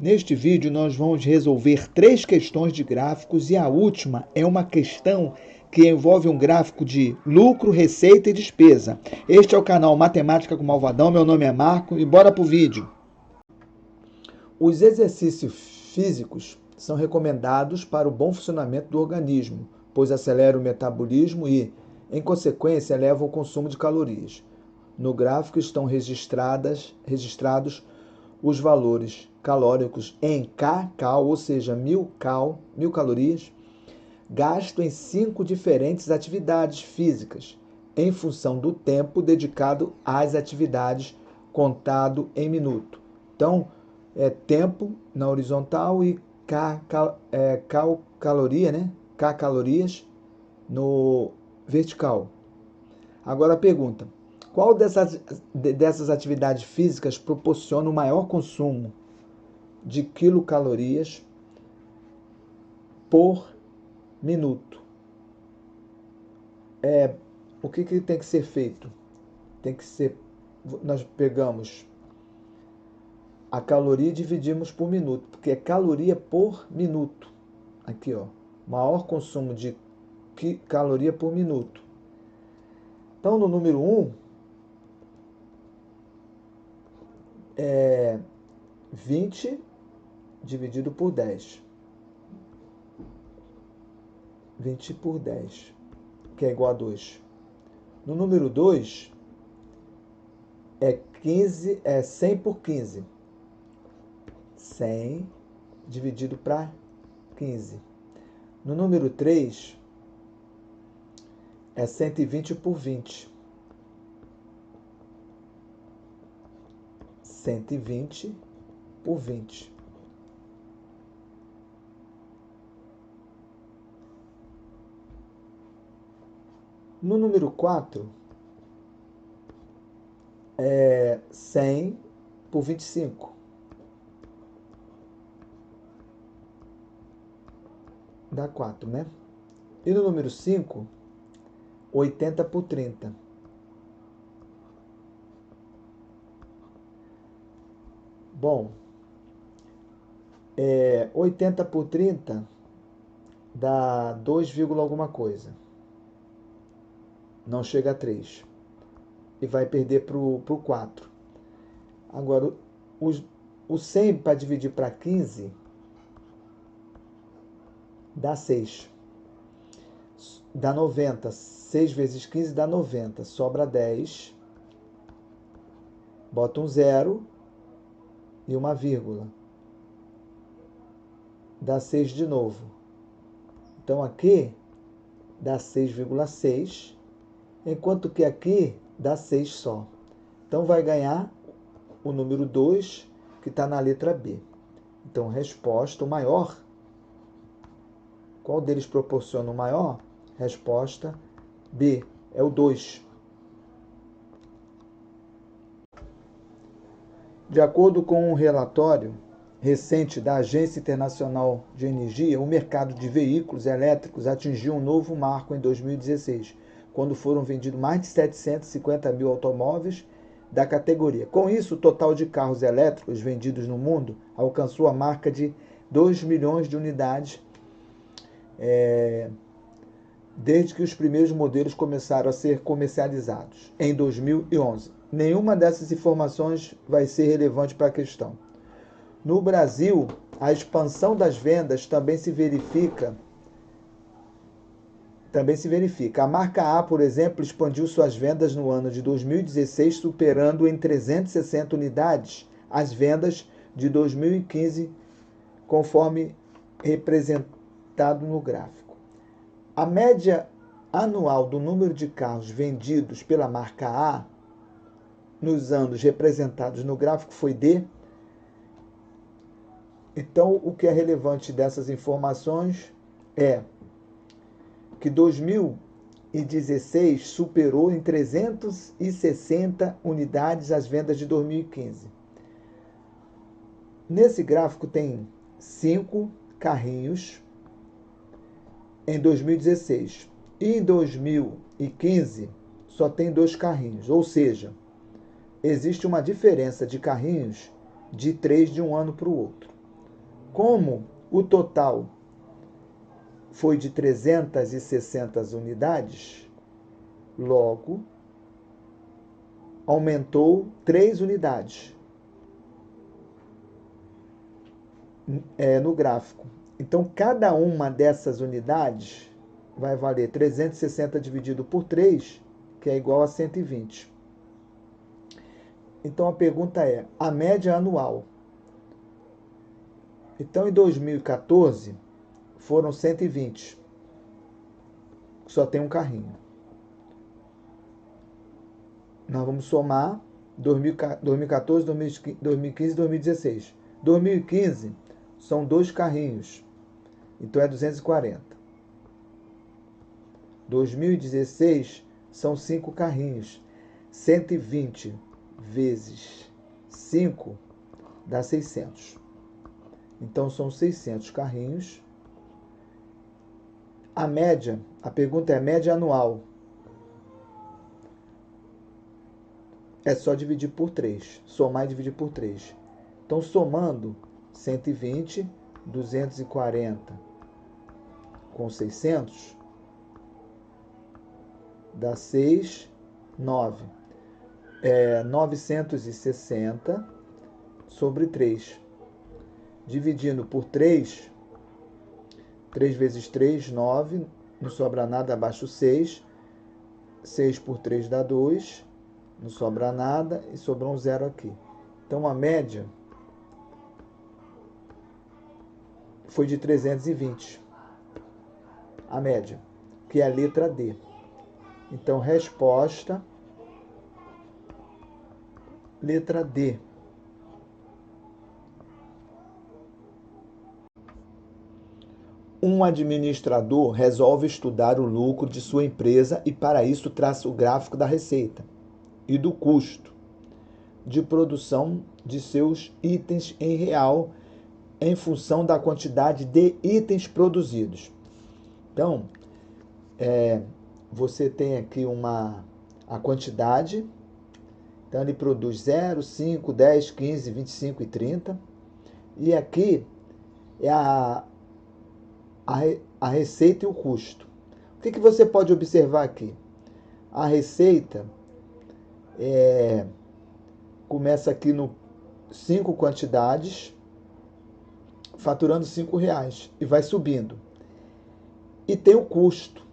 Neste vídeo nós vamos resolver 3 questões de gráficos e a última é uma questão que envolve um gráfico de lucro, receita e despesa. Este é o canal Matemática com Malvadão, meu nome é Marco e bora pro vídeo. Os exercícios físicos são recomendados para o bom funcionamento do organismo, pois aceleram o metabolismo e, em consequência, elevam o consumo de calorias. No gráfico estão registrados os valores calóricos em kcal, ou seja, 1000 calorias, gasto em 5 diferentes atividades físicas, em função do tempo dedicado às atividades contado em minuto. Então, tempo na horizontal e caloria, né? K calorias no vertical. Agora a pergunta: qual dessas atividades físicas proporciona o maior consumo de quilocalorias por minuto? O que tem que ser feito? Nós pegamos a caloria e dividimos por minuto, porque é caloria por minuto. Aqui, ó, maior consumo de caloria por minuto. Então, no número 1, 20 dividido por 10. 20 por 10, que é igual a 2. No número 2, 100 por 15. 100 dividido para 15. No número 3, 120 por 20. 120 por 20. No número 4, 100 por 25. Dá 4, né? E no número 5, 80 por 30. Bom, 80 por 30 dá 2, alguma coisa. Não chega a 3. E vai perder para o 4. Agora, o 100 para dividir para 15 dá 6. Dá 90. 6 vezes 15 dá 90. Sobra 10. Bota um 0 e uma vírgula. Dá 6 de novo. Então aqui dá 6,6, enquanto que aqui dá 6 só. Então vai ganhar o número 2, que está na letra B. Então, resposta, o maior. Qual deles proporciona o maior? Resposta B, é o 2. De acordo com um relatório recente da Agência Internacional de Energia, o mercado de veículos elétricos atingiu um novo marco em 2016, quando foram vendidos mais de 750 mil automóveis da categoria. Com isso, o total de carros elétricos vendidos no mundo alcançou a marca de 2 milhões de unidades, desde que os primeiros modelos começaram a ser comercializados, em 2011. Nenhuma dessas informações vai ser relevante para a questão. No Brasil, a expansão das vendas também se verifica. A marca A, por exemplo, expandiu suas vendas no ano de 2016, superando em 360 unidades as vendas de 2015, conforme representado no gráfico. A média anual do número de carros vendidos pela marca A nos anos representados no gráfico foi D. Então, o que é relevante dessas informações é que 2016 superou em 360 unidades as vendas de 2015. Nesse gráfico tem 5 carrinhos em 2016 e em 2015 só tem 2 carrinhos, ou seja, existe uma diferença de carrinhos de 3 de um ano para o outro. Como o total foi de 360 unidades, logo aumentou 3 unidades no gráfico. Então, cada uma dessas unidades vai valer 360 dividido por 3, que é igual a 120. Então, a pergunta é, a média anual. Então, em 2014, foram 120. Só tem um carrinho. Nós vamos somar 2014, 2015 e 2016. 2015 são 2 carrinhos. Então, é 240. 2016 são 5 carrinhos. 120 vezes 5 dá 600. Então, são 600 carrinhos. A média, a pergunta é a média anual. É só dividir por 3. Somar e dividir por 3. Então, somando 120, 240 com 600, dá 6, 9. 960 sobre 3. Dividindo por 3, 3 vezes 3, 9. Não sobra nada, abaixo 6. 6 por 3 dá 2. Não sobra nada e sobrou um zero aqui. Então, a média foi de 320. A média, que é a letra D. Então, resposta, letra D. Um administrador resolve estudar o lucro de sua empresa e, para isso, traça o gráfico da receita e do custo de produção de seus itens em real em função da quantidade de itens produzidos. Então, você tem aqui a quantidade. Então, ele produz 0, 5, 10, 15, 25 e 30. E aqui é a receita e o custo. O que você pode observar aqui? A receita começa aqui no 5 quantidades, faturando R$5 e vai subindo. E tem o custo.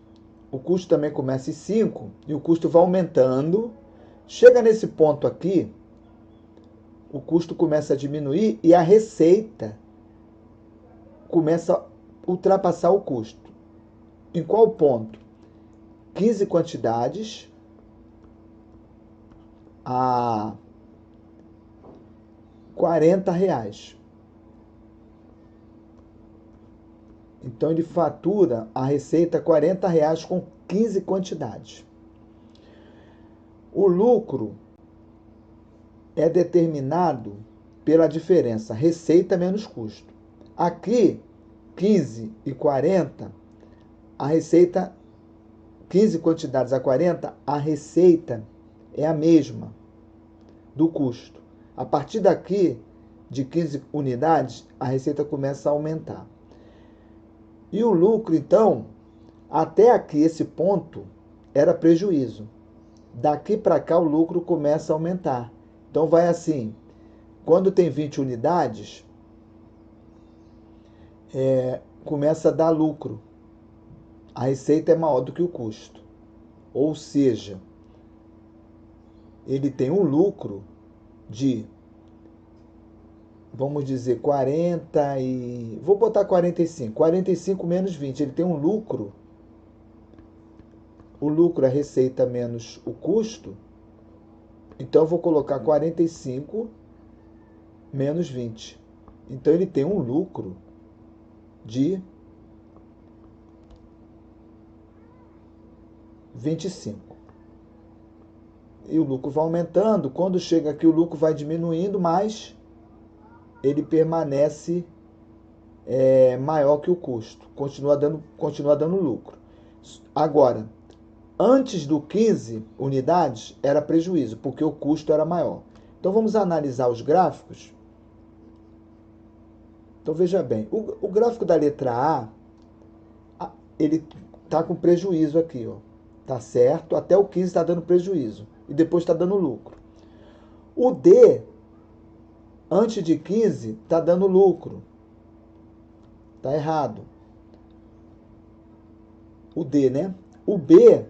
O custo também começa em 5 e o custo vai aumentando. Chega nesse ponto aqui, o custo começa a diminuir e a receita começa a ultrapassar o custo. Em qual ponto? 15 quantidades a R$40. Então, ele fatura a receita R$40 com 15 quantidades. O lucro é determinado pela diferença receita menos custo. Aqui, 15 e 40, a receita, 15 quantidades a 40, a receita é a mesma do custo. A partir daqui, de 15 unidades, a receita começa a aumentar. E o lucro, então, até aqui, esse ponto, era prejuízo. Daqui para cá, o lucro começa a aumentar. Então, vai assim, quando tem 20 unidades, começa a dar lucro. A receita é maior do que o custo. Ou seja, ele tem um lucro de, vamos dizer, 40 e... Vou botar 45. 45 menos 20. Ele tem um lucro. O lucro é a receita menos o custo. Então, eu vou colocar 45 menos 20. Então, ele tem um lucro de 25. E o lucro vai aumentando. Quando chega aqui, o lucro vai diminuindo, mas ele permanece maior que o custo. Continua dando lucro. Agora, antes do 15 unidades, era prejuízo, porque o custo era maior. Então, vamos analisar os gráficos Então veja bem, o gráfico da letra ele está com prejuízo aqui, ó. Tá certo? Até o 15 está dando prejuízo. E depois está dando lucro. O D, antes de 15, está dando lucro. Tá errado. O D, né? O B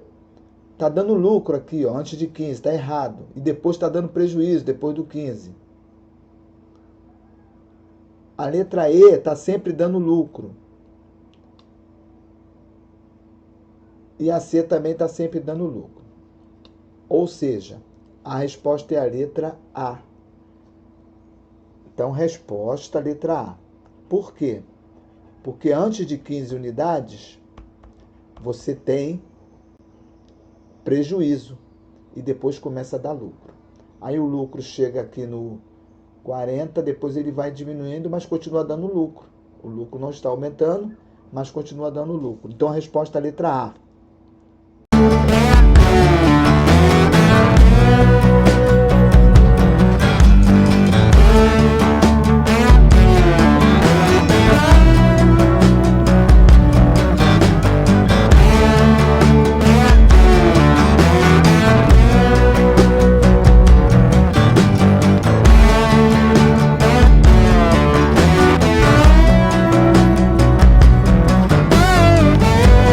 tá dando lucro aqui, ó, antes de 15, tá errado. E depois está dando prejuízo, depois do 15. A letra E está sempre dando lucro. E a C também está sempre dando lucro. Ou seja, a resposta é a letra A. Então, resposta, letra A. Por quê? Porque antes de 15 unidades, você tem prejuízo e depois começa a dar lucro. Aí o lucro chega aqui no 40, depois ele vai diminuindo, mas continua dando lucro. O lucro não está aumentando, mas continua dando lucro. Então a resposta é a letra A.